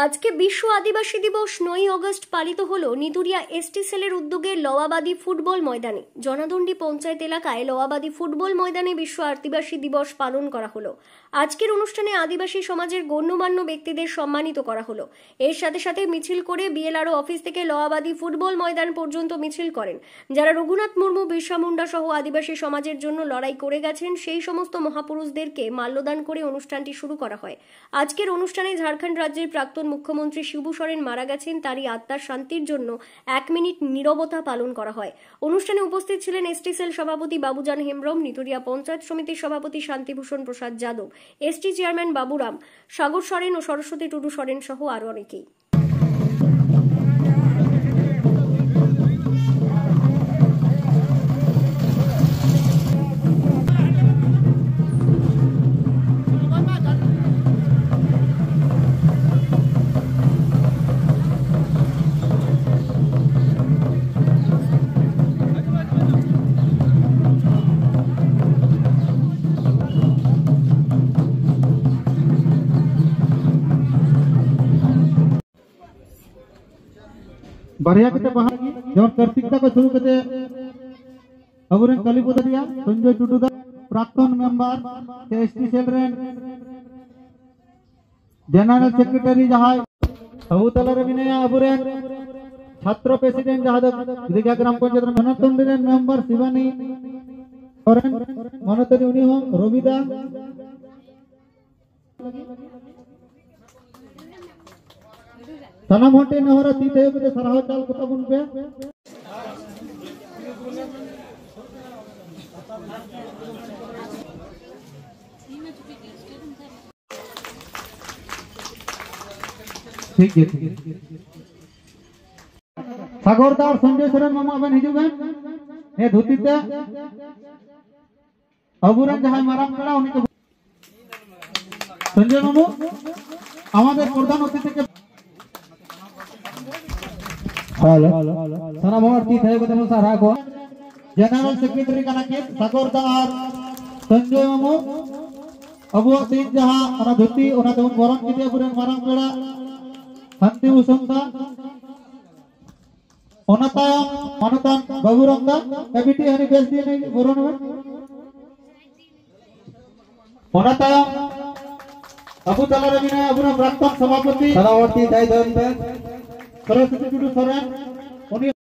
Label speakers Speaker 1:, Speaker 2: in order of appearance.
Speaker 1: আজকে বিশ্ব আদিবাসী দিবস 9ই আগস্ট পালিত হলো নিতুরিয়া এসটি সেলের উদ্যোগে লোয়াবাদী ফুটবল ময়দানে। জনাদণ্ডী পঞ্চায়েত এলাকায় লোয়াবাদী ফুটবল ময়দানে বিশ্ব আদিবাসী দিবস পালন করা হলো। আজকের অনুষ্ঠানে আদিবাসী সমাজের গণ্যমান্য ব্যক্তিদের সম্মানিত করা হলো। এর সাথে সাথে মিছিল করে বিএলআরও অফিস থেকে লোয়াবাদী ফুটবল ময়দান পর্যন্ত মিছিল করেন যারা রঘুনাথ মুর্মু, বিরসা মুন্ডা সহ আদিবাসী সমাজের জন্য লড়াই করে গেছেন সেই সমস্ত মহাপুরুষদেরকে মাল্যদান করে অনুষ্ঠানটি শুরু করা হয়। আজকের অনুষ্ঠানে ঝাড়খণ্ড রাজ্যের প্রাক্তন মুখ্যমন্ত্রী শিবু সোরেন মারা গেছেন, তারই আত্মার শান্তির জন্য 1 মিনিট নীরবতা পালন করা হয়। অনুষ্ঠানে উপস্থিত ছিলেন এসটি সেল সভাপতি বাবুজান হেমব্রম, নিতুরিয়া পঞ্চায়েত সমিতির সভাপতি শান্তিভূষণ প্রসাদ যাদব, এসটি চেয়ারম্যান বাবুরাম, সাগর সোরেন ও সরস্বতী টুডু সোরেন সহ আরো অনেকেই।
Speaker 2: बढ़िया के बाहर जब कार्तिकता को शुरू करते अबुरे कलिपुदिया संजय टुडुदा प्राक्तन मेंबर एसटी सेल रेन जनरल सेक्रेटरी जहां अबुतला रविनया अबुरे छात्र प्रेसिडेंट जहां दिघा ग्राम पंचायत मनतंडी रेन मेंबर शिवानी और मनतरी उनी हो रविदा सनम होटे नहरा तीते पे सरहाव चाल को तबुन पे ठीक है सागरदा और संजय सोरेन मामा बन हिजुबेन ए धुतीते अबुरन जहां माराम कड़ा उनी को संजय मामू আমাদের প্রধান অতিথি থেকে हेलो सना भर्ती थे को तम सारा को जनरल सेक्रेटरी का नाम सागरदा और संजय मामू अबु तीन जहां ओना धुती ओना तो बरन किते पुरे माराम पेड़ा शांति भूषणदा ओना तायम मनतन बाबुरंदा एबिटी हरि बेस दी नहीं बरन ओना तायम अबु तला रविना अबुना प्राक्तन सभापति सभापति दाई दन पे सरस्वती टुडू सोरेन